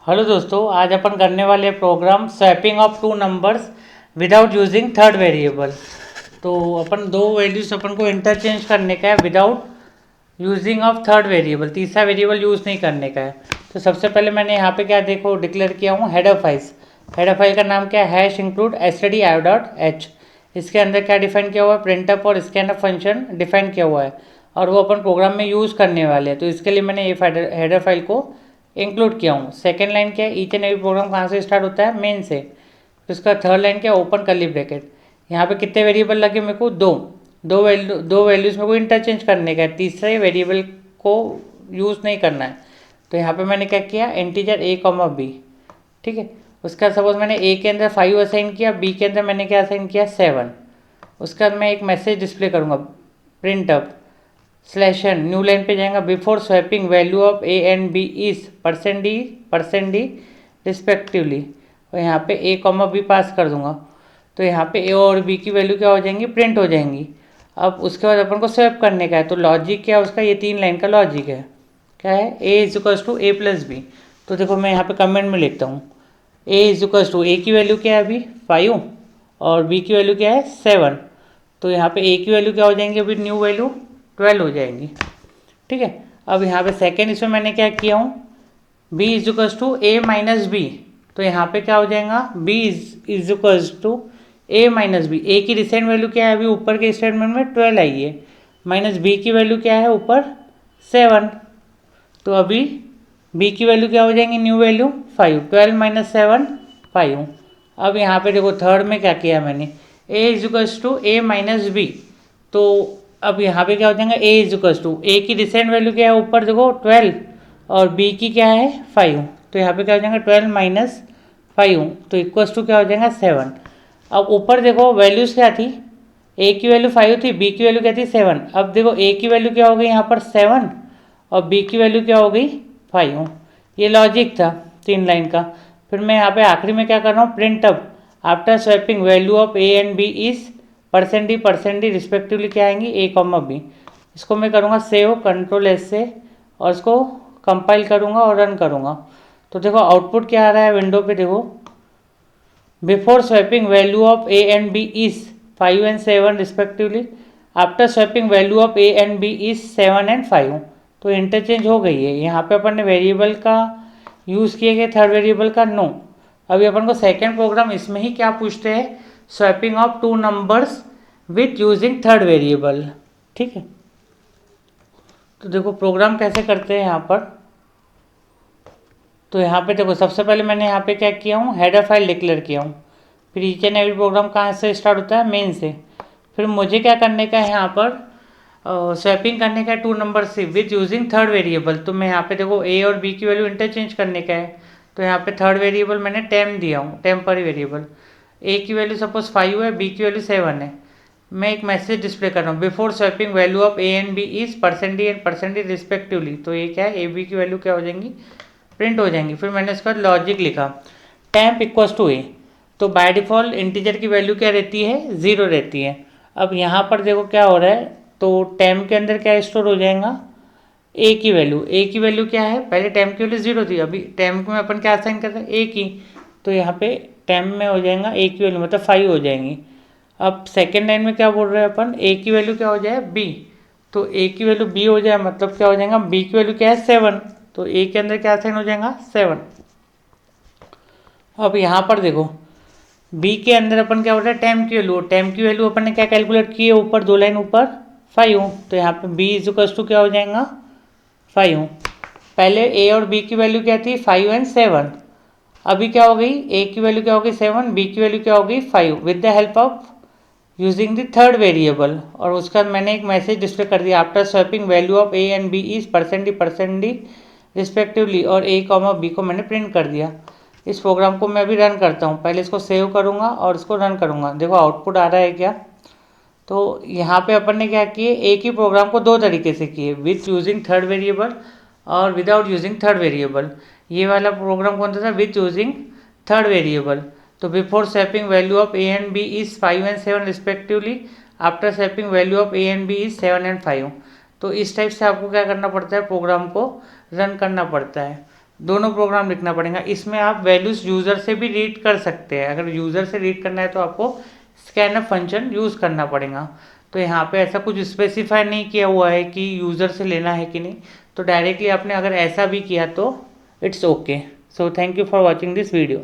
Hello दोस्तों, आज अपन करने वाले program swapping of two numbers without using third variable. तो अपन दो वैल्यूज अपन को इंटरचेंज करने का है without using of third variable, तीसरा वेरिएबल यूज़ नहीं करने का है। तो सबसे पहले मैंने यहाँ पे क्या देखो डिक्लेयर किया हूँ हेडर फाइल्स। हेडर फाइल का नाम क्या है, हैश इंक्लूड stdio.h। इसके अंदर क्या डिफाइन किया हुआ है, प्रिंटअप और स्कैनअप फंक्शन डिफाइन किया हुआ है और वो अपन प्रोग्राम में यूज़ करने वाले हैं। तो इसके लिए मैंने ये हेडर फाइल को इंक्लूड किया हूँ। सेकेंड लाइन क्या है, ईच एंड एवरी प्रोग्राम कहाँ से स्टार्ट होता है, मेन से। तो इसका थर्ड लाइन क्या है, ओपन कर्ली ब्रैकेट। यहाँ पे कितने वेरिएबल लगे मेरे को, दो वैल्यूज़ मेरे को इंटरचेंज करने का है, तीसरे वेरिएबल को यूज़ नहीं करना है। तो यहाँ पे मैंने क्या किया, इंटीजर a कॉमा b, ठीक है। उसका सपोज मैंने a के अंदर 5 असाइन किया, b के अंदर मैंने क्या असाइन किया 7। उसके बाद मैं एक मैसेज डिस्प्ले करूँगा, print up /n, new line पे जाएगा, before swapping value of a and b is %d respectively. और यहाँ पे a कॉमा b पास कर दूंगा। तो यहाँ पे a और b की वैल्यू क्या हो जाएंगी, प्रिंट हो जाएंगी। अब उसके बाद अपन को स्वैप करने का है। तो लॉजिक क्या है उसका, ये 3 लाइन का लॉजिक है। क्या है, a is equals to a plus B. तो देखो मैं यहाँ पे कमेंट में लिखता हूँ, a is equals to, a की वैल्यू क्या है अभी 5 और b की वैल्यू क्या है 7। तो यहाँ पे a की वैल्यू क्या हो जाएंगी, अभी न्यू वैल्यू 12 हो जाएंगी, ठीक है। अब यहाँ पे सेकेंड इसमें मैंने क्या किया हूँ, b is equals to a minus B. तो यहाँ पे क्या हो जाएगा, b is equals to a minus B. a की रिसेंट वैल्यू क्या है, अभी ऊपर के स्टेटमेंट में 12 आई है, माइनस b की वैल्यू क्या है ऊपर 7। तो अभी b की वैल्यू क्या हो जाएंगी, न्यू वैल्यू 5, 12 माइनस 7 5। अब यहाँ पे देखो थर्ड में क्या किया मैंने, a is equals to a minus B. तो अब यहाँ पे क्या हो जाएगा, a is equals to, a की रिसेंट वैल्यू क्या है ऊपर देखो 12 और b की क्या है 5। तो यहाँ पे क्या हो जाएगा 12 माइनस 5, तो इक्वल्स टू क्या हो जाएगा 7। अब ऊपर देखो वैल्यूज़ क्या थी, a की वैल्यू 5 थी, b की वैल्यू क्या थी 7। अब देखो a की वैल्यू क्या हो गई यहाँ पर 7 और b की वैल्यू क्या हो गई 5। ये लॉजिक था 3 लाइन का। फिर मैं यहाँ पे आखिरी में क्या कर रहा हूँ, print up after swapping value of a and b is %d respectively क्या आएंगी a कॉमा b। इसको मैं करूँगा सेव, कंट्रोल एस से, और इसको कंपाइल करूँगा और रन करूँगा। तो देखो आउटपुट क्या आ रहा है विंडो पे, देखो before swapping value of a and b is 5 and 7 respectively, after swapping value of a and b is 7 and 5। तो इंटरचेंज हो गई है। यहाँ पे अपन ने वेरिएबल का यूज़ किए गए, थर्ड वेरिएबल का नो। अभी अपन को सेकेंड प्रोग्राम इसमें ही क्या पूछते हैं, swapping of two numbers with using third variable, ठीक है। तो देखो प्रोग्राम कैसे करते हैं यहाँ पर। तो यहाँ पे देखो सबसे पहले मैंने यहाँ पे क्या किया हूँ, हेडर फाइल डिक्लेयर किया हूँ। फिर ईच एंड एवरी प्रोग्राम कहाँ से स्टार्ट होता है, मेन से। फिर मुझे क्या करने का है यहाँ पर, स्वैपिंग करने का है टू नंबर से विथ यूजिंग थर्ड वेरिएबल। तो मैं यहाँ पे देखो a और b की वैल्यू इंटरचेंज करने का है। तो यहाँ पे थर्ड वेरिएबल मैंने टेम दिया हूँ, टेम्पररी वेरिएबल। a की वैल्यू सपोज 5 है, b की वैल्यू 7 है। मैं एक मैसेज डिस्प्ले कर रहा हूँ, before swapping value of a and b is %d and %d respectively. तो ये क्या है, a b की वैल्यू क्या हो जाएंगी, प्रिंट हो जाएंगी। फिर मैंने इसका लॉजिक लिखा, टेम्प इक्वल्स टू a। तो बाय डिफ़ॉल्ट इंटीजर की वैल्यू क्या रहती है, 0 रहती है। अब यहाँ पर देखो क्या हो रहा है, तो टेम्प के अंदर क्या स्टोर हो जाएगा, a की वैल्यू। a की वैल्यू क्या है, पहले टेम्प की वैल्यू 0 थी, अभी टेम्प में अपन क्या असाइन करते हैं, a की। तो यहाँ पे टेम्प में हो जाएगा a की वैल्यू मतलब 5 हो जाएंगी। अब सेकेंड लाइन में क्या बोल रहे हैं अपन, a की वैल्यू क्या हो जाए b। तो a की वैल्यू b हो जाए मतलब क्या हो जाएगा, b की वैल्यू क्या है 7। तो a के अंदर क्या साइन हो जाएगा 7। अब यहाँ पर देखो b के अंदर अपन क्या हो रहा है, टेम्प की वैल्यू। टेम्प की वैल्यू अपन ने क्या कैलकुलेट की है, ऊपर 2 लाइन ऊपर 5। तो यहाँ पे b इज इक्वल्स टू क्या हो जाएगा 5। पहले a और b की वैल्यू क्या थी 5 एंड 7। अभी क्या हो गई, a की वैल्यू क्या हो गई 7, b की वैल्यू क्या हो गई 5 with the help of using the third variable. और उसका मैंने एक मैसेज डिस्प्ले कर दिया, after swapping value of a and b is %d respectively, और a कॉमा b को मैंने प्रिंट कर दिया। इस प्रोग्राम को मैं अभी रन करता हूँ, पहले इसको सेव करूँगा और इसको रन करूँगा। देखो आउटपुट आ रहा है क्या। तो यहाँ पे अपन ने क्या किए, एक ही प्रोग्राम को दो तरीके से किए, विथ यूजिंग थर्ड वेरिएबल और विदाउट यूजिंग थर्ड वेरिएबल। ये वाला प्रोग्राम कौन सा था, विथ यूजिंग थर्ड वेरिएबल। तो before swapping value of a and b is 5 and 7 respectively, after swapping value of a and b is 7 and 5। तो इस type से आपको क्या करना पड़ता है, प्रोग्राम को रन करना पड़ता है। दोनों प्रोग्राम लिखना पड़ेगा। इसमें आप वैल्यूज यूज़र से भी रीड कर सकते हैं। अगर यूज़र से रीड करना है तो आपको स्कैनअप फंक्शन यूज़ करना पड़ेगा। तो यहाँ पे ऐसा कुछ स्पेसिफाई नहीं किया हुआ है कि यूज़र से लेना है कि नहीं, तो डायरेक्टली आपने अगर ऐसा भी किया तो it's okay. So thank you for watching this video.